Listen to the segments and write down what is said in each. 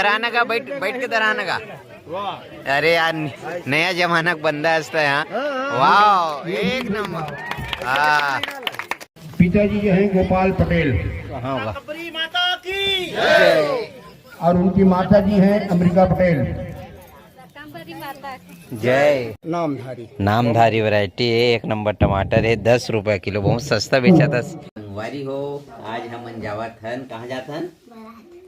दराना का बैठ बैठ के दराना का। अरे यार नया जमाना बंदा है यहाँ। वाह एक नंबर। हाँ पिताजी जो हैं गोपाल पटेल हाँ वाह। माता की और उनकी माता जी हैं अमृता पटेल। जय। नामधारी वैरायटी है, एक नंबर टमाटर है, 10 रुपए किलो, बहुत सस्ता बेचा था। वारी हो आज हम जावत हन, कहाँ जात हन?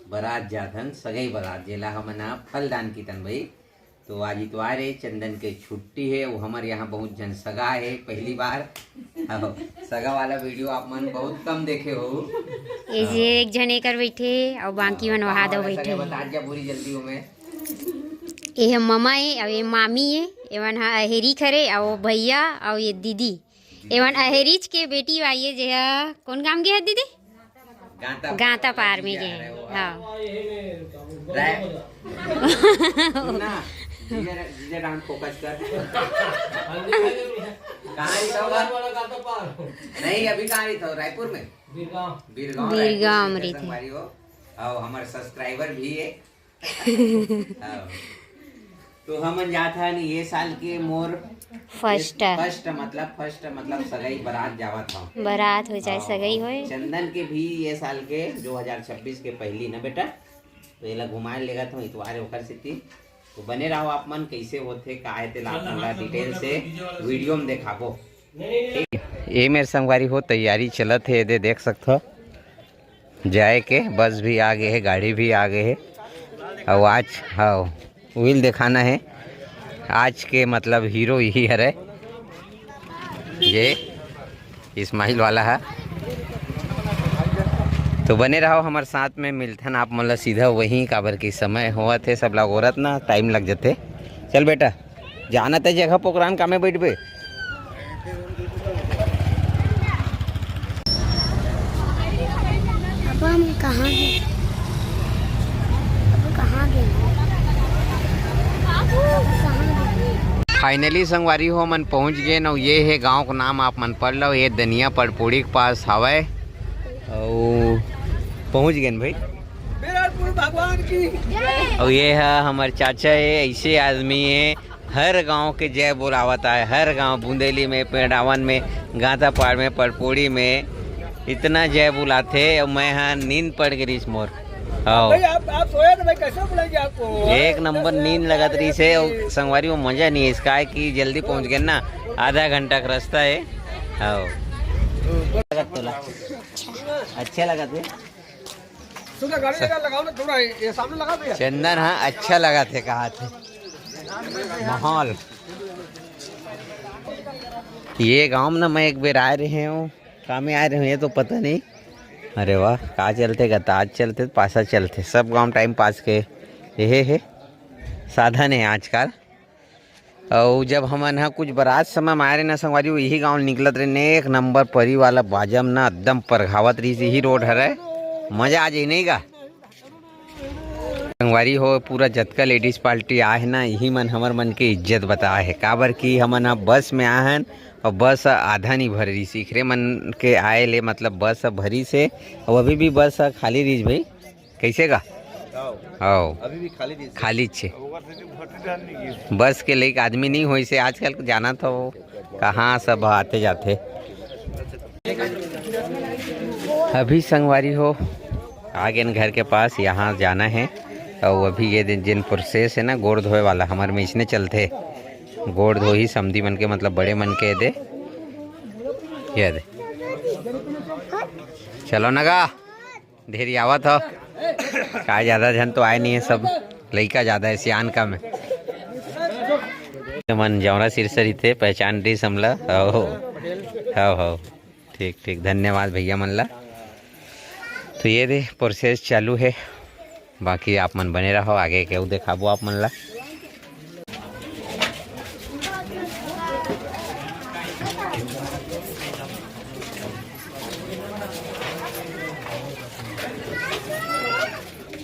बारात जात हन, सगई बारात जेला हमन आप फलदान की तन भाई। तो आज इतवार है, चंदन के छुट्टी है, वो हमारे यहाँ बहुत जन सगा है, पहली बार सगा वाला वीडियो आप मन बहुत कम देखे हो। ये एक जने कर बैठे और बाकी मन वहा दो बैठे। बता जा पूरी जल्दी हो में। ये ममा है और ये मामी है, एवन अहेरी खरे और भैया और ये दीदी एवन अहेरीच के बेटी आइए जे कौन काम के है दीदी? गांता पार में जे। हाँ फोकस कर। नहीं अभी कहाँ रही था? रायपुर में बीरगांव में रही थी। और हमारे सब्सक्राइबर भी है। तो हम जात हन ये साल के मोर फर्स्ट मतलब सगाई बारात जावा था। बारात हो जाए सगाई हो। चंदन के भी ये साल के 2026 के पहली ना बेटा, तो ये घुमाए लेगा था इतवार होकर से थी। तो बने रहो आप मन, कैसे होते का है डिटेल से वीडियो में दिखाबो। ये मेरे संगवारी हो तैयारी चलत है, ये देख सकते हो जाए के, बस भी आ गए है, गाड़ी भी आ गए है। और आज हाँ व्हील दिखाना है, आज के मतलब हीरो यही है ये इस्माइल वाला है। तो बने रहो हमारे साथ में, मिलथन आप मतलब सीधा वहीं काबर की समय हुआ थे, सब लोग औरत ना टाइम लग जाते। चल बेटा जाना तो जगह प्रोग्राम का में बैठ बे। अब हम कहाँ गए? फाइनली संगवारी हो मन पहुंच गए न। ये है गांव का नाम आप मन पढ़ लो, ये दनिया पड़पोड़ी के पास हवाए और पहुंच गए भाई। भगवान की। और ये है हमारे चाचा है, ऐसे आदमी है हर गांव के जय बोलावता है, हर गांव बुंदेली में, पेड़ावन में, गांता पाड़ में, पड़पोड़ी में इतना जय बुलाते। और मैं हाँ नींद पड़ गई इस मोर। आप सोए तो भाई कैसे बुलाएंगे आपको? एक नंबर नींद लगत रही से। और संगवारी वो मजा नहीं है इसका है कि जल्दी पहुंच गए ना, आधा घंटा का रास्ता है। हाँ अच्छा लगा थे लगाओ ना थोड़ा, ये सामने लगा दो। चंदन हाँ अच्छा लगा थे, कहा थे माहौल। ये गांव में ना मैं एक बार आ रहे हूँ, काम में आ रहे हैं तो पता नहीं। अरे वाह कहाँ चलते गताज चलते पासा चलते, सब गांव टाइम पास के ये है साधन है आजकल। और जब हमन यहाँ कुछ बारात समय में आ रहे ना संगवारी, यही गांव निकलत रहे, एक नंबर परी वाला बाजम ना एकदम परघावत रही, यही रोड है, मजा आ जाए नहीं का संगवारी हो। पूरा जतका लेडीज पार्टी आए ना, यही मन हमर मन के इज्जत बता है, काबर की हमन अब बस में आए और बस आधा नहीं भर रही, सीखरे मन के आए ले मतलब बस भरी से। और अभी भी बस खाली रही भाई, कैसे का आओ अभी भी खाली छे बस के लिए आदमी नहीं हो से। आजकल जाना था वो कहाँ सब आते जाते। अभी संगवारी हो आगे घर के पास यहाँ जाना है। और अभी ये जिन प्रोसेस है ना गोड़ धोए वाला, हमारे में इसने चलते गोड़ धो ही समधी मन के मतलब बड़े मन के दे ये दे। चलो नगा ढेरी आवत हो का, ज़्यादा जन तो आए नहीं है, सब लड़का ज़्यादा है, सियान कम है। मन जौरा सिरसरी थे पहचान रही समला। हो ठीक ठीक धन्यवाद भैया मन ला। तो ये दे प्रोसेस चालू है, बाकी आप मन बने रहो, आगे क्यों दिखाबो आप मन ला।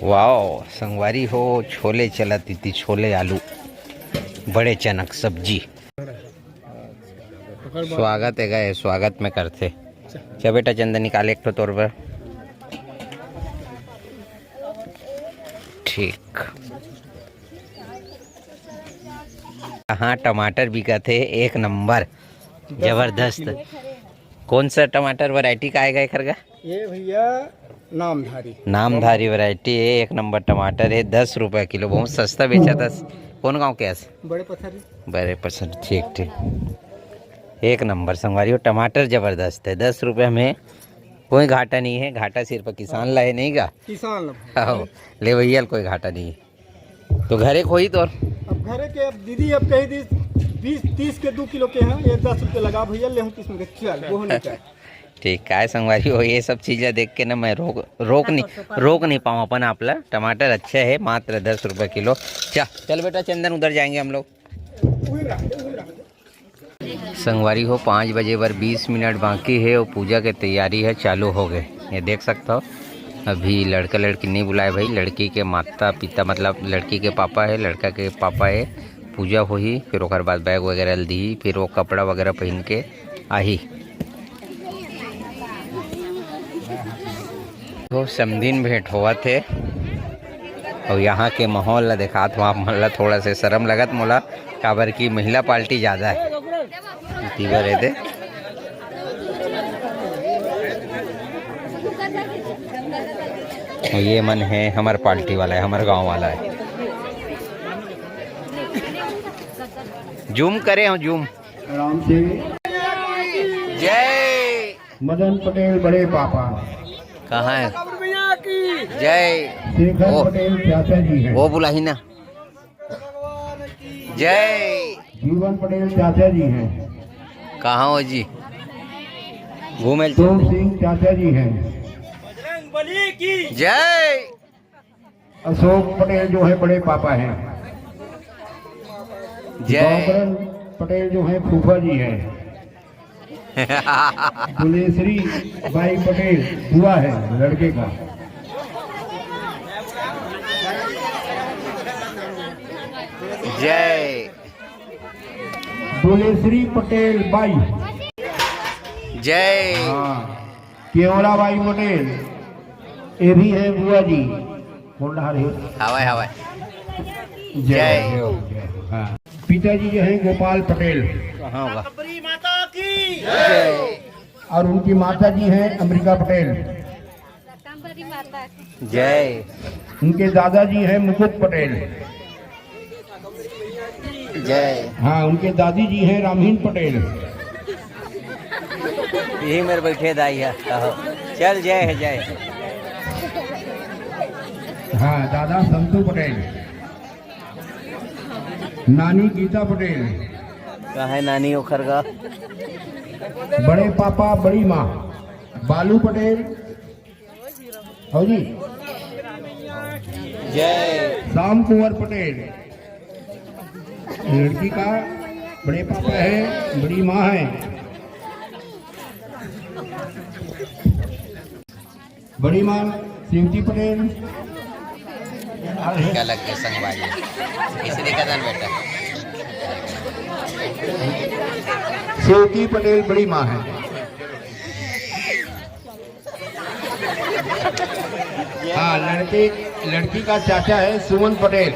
वाओ संगवारी हो छोले चलती थी, छोले आलू बड़े चनक सब्जी। स्वागत है गए, स्वागत में करते। क्या बेटा चंदन निकाले एक तो तौर पर ठीक। हाँ टमाटर बिका थे एक नंबर जबरदस्त। कौन सा टमाटर वैरायटी का आएगा खरगा? ये भैया नामधारी वैरायटी है, एक नंबर टमाटर है, 10 रुपये किलो, बहुत सस्ता बेचा था। कौन गांव के है? बड़े पसंद। ठीक ठीक, एक नंबर संगवारी हो, टमाटर जबरदस्त है, 10 रुपये में कोई घाटा नहीं है। घाटा सिर्फ किसान लाए नहीं का, किसान ले भैया कोई घाटा नहीं है। तो घरे खोई तो अब घरे के अब दीदी अब कही दी 20-30 के 2 किलो के हैं, ये 10 रुपये लगा भैया ले हूँ किस्म के चल वो नहीं चाहिए। ठीक काय संगवारी हो, ये सब चीज़ें देख के ना मैं रोक नहीं पाऊँ अपन आपला। टमाटर अच्छा है, मात्र 10 रुपये किलो। चल बेटा चंदन, उधर जाएंगे हम लोग। संगवारी हो 5 बजे पर 20 मिनट बाकी है और पूजा की तैयारी है चालू हो गए। ये देख सकते हो, अभी लड़का लड़की नहीं बुलाए भाई, लड़की के माता पिता मतलब लड़की के पापा है, लड़का के पापा है। पूजा हुई, फिर ओकर बाद बैग वगैरह दी, फिर वो कपड़ा वगैरह पहन के आई। तो समदिन भेंट हुआ थे और यहाँ के माहौल ला देखा था, मतलब थोड़ा से शर्म लगत मोला, काबर की महिला पार्टी ज़्यादा है रहे थे। ये मन है हमारे पार्टी वाला है, हमारे गांव वाला है। जूम करे हम जूम। राम से जय मदन पटेल बड़े पापा, कहाँ है? जय शेखर पटेल चाचा जी हैं। वो बुला ही ना। जय जीवन पटेल चाचा जी हैं। कहाँ हो जी? घूमे तो सिंह चाचा जी हैं। जय अशोक पटेल जो है बड़े पापा हैं। जय बाबरन पटेल जो है फूफा जी हैं। दुलेश्वरी बाई पटेल बुआ है लड़के का। जय दुलेश्वरी पटेल बाई। जय केवला बाई पटेल ये भी है बुआ जी। हवाई हवाई। जय हाँ। पिताजी जो है गोपाल पटेल। कहाँ होगा? और उनकी माता जी हैं अमृता पटेल। जय उनके दादाजी हैं मुकुट पटेल। जय हाँ उनके दादी जी हैं रामहीन पटेल। यही मेरे बैठे दाई है। चल जय है जय। हाँ दादा संतू पटेल। नानी गीता पटेल। कहाँ है नानी ओखर का? बड़े पापा बड़ी माँ बालू पटेल। हो जी। जय श्याम कुंवर पटेल लड़की का बड़े पापा है, बड़ी माँ है। बड़ी माँ शिवती पटेल। क्या लग गया संगवारी? इसलिए कदम बेटा शिवती पटेल बड़ी माँ है। हाँ लड़की का चाचा है सुमन पटेल।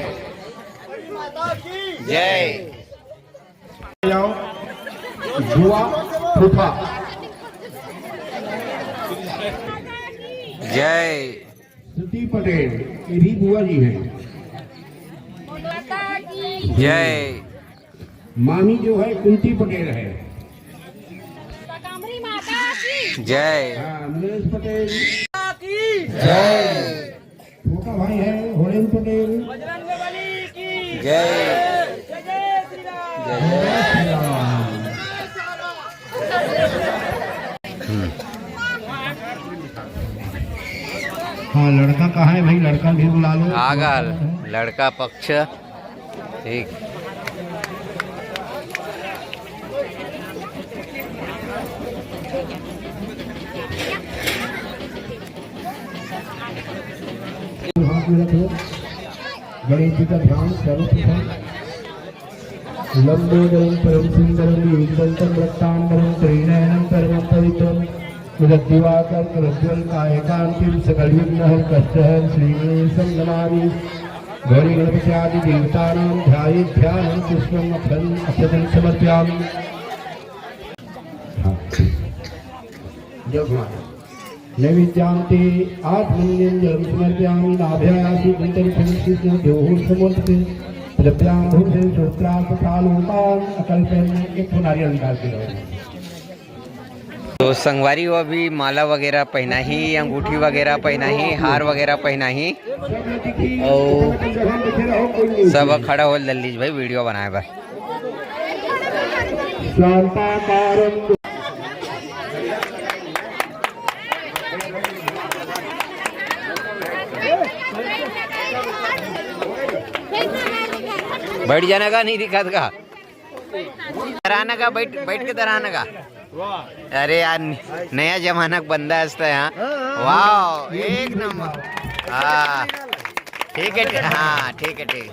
जय जाओ बुआ फूफा। जय सुती पटेल ये भी बुआ जी है। जय मामी जो है कुंती पटेल है। जय हाँ मनीष पटेल। जय छोटा भाई है होरेन पटेल। जय हाँ लड़का कहाँ है भाई? लड़का भी बुला लो। आगा लड़का पक्ष। ठीक गणेश जी का ध्यान सर्वप्रथम लंबोदरम परम सुंदरम एकदंतम रक्तांबरम त्रिनयनम परम पवित्रम दिवाकर प्रज्वल कायकांतिम सकल विघ्न कष्टहर श्री गणेशं नमामि। गौरी गणपति आदि देवतानां ध्यानं पुष्पम् अक्षतं समर्पयामि। नैवेद्यांते आत्मन्यं जलं समर्पयामि। नाभ्यायासि दन्तरिक्षणोः समर्पिते द्रव्यां भूषे श्रोत्रार्थकालोपान् अकल्पयन् एक नारियल डाल के। तो संगवारी वो अभी माला वगैरह पहना ही, अंगूठी वगैरह पहना ही, हार वगैरह पहना ही और सब खड़ा हो लल्लीज भाई वीडियो बनाए बा। बैठ जाने का नहीं दिक्कत का, दराना का बैठ के दराना का। अरे यार नया जमाना बंदा हंसता है। हाँ वाह एक नंबर। हाँ ठीक है, हाँ ठीक है ठीक है।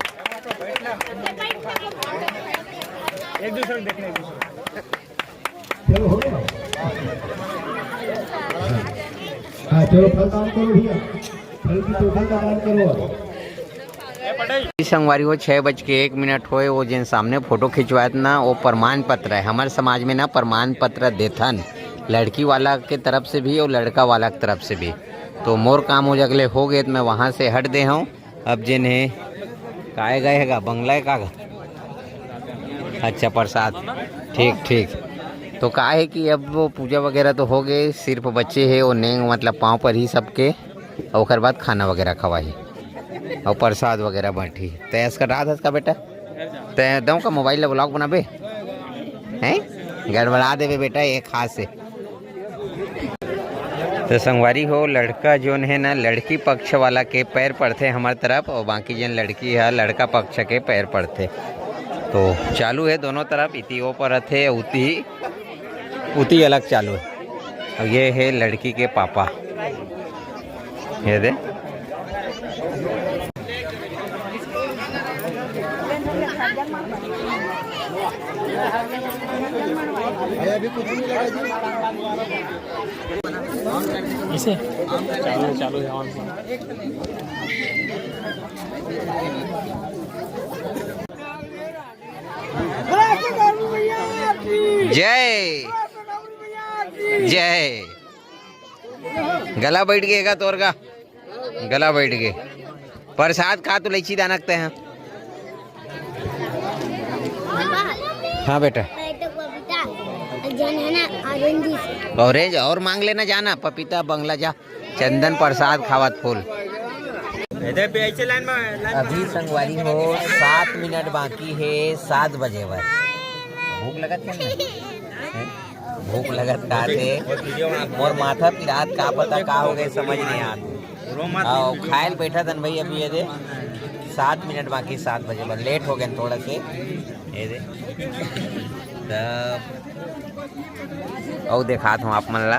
एक दूसरे देखने चलो फल दान करो भैया, फल की टोकरी का दान करो। संगवारी हो 6:01 होए, वो जिन सामने फोटो खिंचवाया ना वो प्रमाण पत्र है। हमारे समाज में ना प्रमाण पत्र देथन, लड़की वाला के तरफ से भी और लड़का वाला की तरफ से भी। तो मोर काम हो जगले हो गए तो मैं वहाँ से हट दे हूँ। अब जिन्हें काहे गए हैगा बंगला का, अच्छा प्रसाद, ठीक ठीक। तो का है कि अब वो पूजा वगैरह तो हो गए, सिर्फ बच्चे है वो नेंग मतलब पाँव पर ही सबके, और उसके बाद खाना वगैरह खवाही और प्रसाद वगैरह बांटी। तैयार कर रहा था इसका बेटा, तय दऊँ का मोबाइल ब्लॉग बना बे हैं, गड़बड़ा दे बेटा एक हाथ से। तो संगवारी हो लड़का जोन है ना लड़की पक्ष वाला के पैर पड़ते हमारे तरफ, और बाकी जन लड़की है लड़का पक्ष के पैर पड़ते। तो चालू है दोनों तरफ, इति वो पर थे उती अलग चालू है। और ये है लड़की के पापा, ये दे इसे चालू जय जय। गला बैठ गएगा तोर का, गला बैठ गए। प्रसाद खा तो लीची दानकते हैं। हाँ बेटा ऑरेंज और मांग लेना, जाना पपीता बंगला जा, चंदन प्रसाद खावत फूल। अभी संगवारी हो 7 मिनट बाकी है 7 बजे पर। भूख लगत है ना, भूख लगत का थे मोर माथा पिरात का पता का हो गए समझ नहीं आते। खायल बैठा था भाई अभी ये दे 7 मिनट बाकी 7 बजे पर, लेट हो गए थोड़ा से ये दे। तब और देखात हूँ आप मन ला,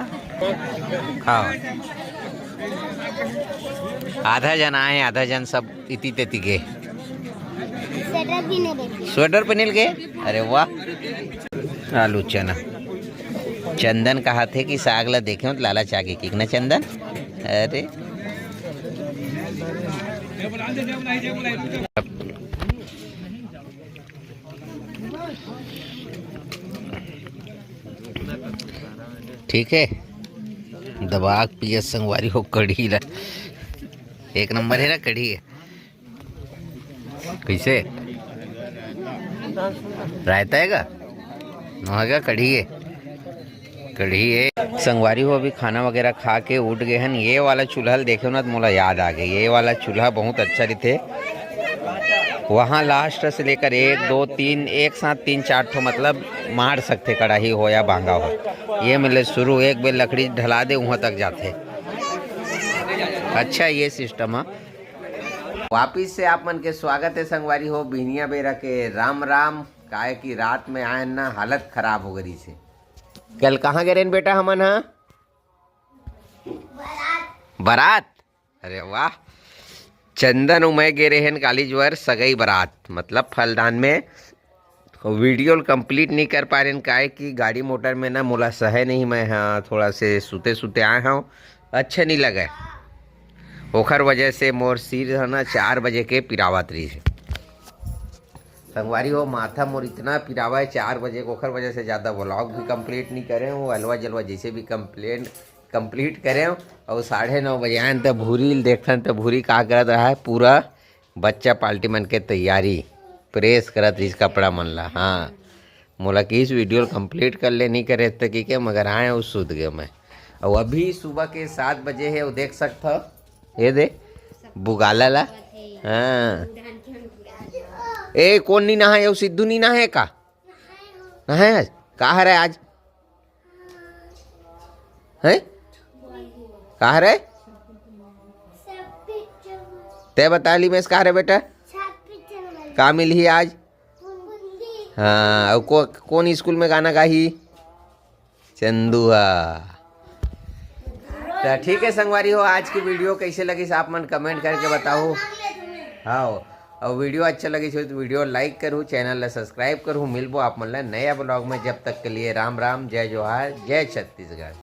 हाँ आधा जन आए आधा जन सब इति तेती के स्वेटर पहन के। अरे वाह आलू चना। चंदन कहा थे कि साग ला देखे तो लाला चाके की ना चंदन। अरे ठीक है दबाग पिया संगवारी हो कढ़ी ला, एक नंबर है ना कढ़ी है। कैसे रायता हैगा नहागा, कढ़ी है कढ़ी है। संगवारी हो अभी खाना वगैरह खा के उठ गए हैं। ये वाला चूल्हा देखे ना तो मोला याद आ गई, ये वाला चूल्हा बहुत अच्छा रहते। वहाँ लास्ट से लेकर 1 2 3 एक साथ 3 4 ठो मतलब मार सकते, कढ़ाई हो या भांगा हो। ये मतलब शुरू एक बेर लकड़ी ढला दे वहाँ तक जाते। अच्छा ये सिस्टम है। वापिस से आप मन के स्वागत है संगवारी हो बिहनिया बेरा के। राम राम। काहे की रात में आए ना हालत खराब हो गई से। कल कहाँ गए बेटा हमन? हाँ बारात। अरे वाह। चंदन उमय गे रहे कालीजवर सगई बारात मतलब फलदान में। वीडियो कंप्लीट नहीं कर पा रहे काहे कि गाड़ी मोटर में ना मोला सहे नहीं। मैं हाँ थोड़ा से सुते सुते आए हूँ, अच्छा नहीं लगा। ओखर वजह से मोर सिर है ना 4 बजे के पिरावत रही है। संगवारी हो माथा मोर इतना पिरावा है 4 बजे को, ओखर वजह से ज़्यादा व्लॉग भी कंप्लीट नहीं करे हूँ, हलवा जलवा जैसे भी कंप्लीट करे हूँ। और 9:30 बजे आए तो भूरी देखन तो भूरी का करत रहा है, पूरा बच्चा पार्टी मन के तैयारी प्रेस करत रही कपड़ा मन ला। हाँ मोला कि इस वीडियो कंप्लीट कर ले, नहीं करे तो कि मगर आए उस सुध गए मैं। और अभी सुबह के 7 बजे है, वो देख सकता ये दे बुगाला ला। हाँ ए कौन नहीं नहाए, वो सिद्धू नहीं नहाए का? नहाए आज कहाँ रहे आज है? कहाँ रहे ते बता ली मैं कहाँ रहे बेटा? कहाँ मिली आज? हाँ कौन स्कूल में गाना गाही? चंदुआ। तो ठीक है संगवारी हो, आज की वीडियो कैसे लगी आप मन कमेंट करके बताओ। हाँ और वीडियो अच्छा लगी तो वीडियो लाइक करूँ, चैनल ला सब्सक्राइब करूँ। मिलबो आप मन ला नया ब्लॉग में, जब तक के लिए राम राम, जय जोहार, जय छत्तीसगढ़।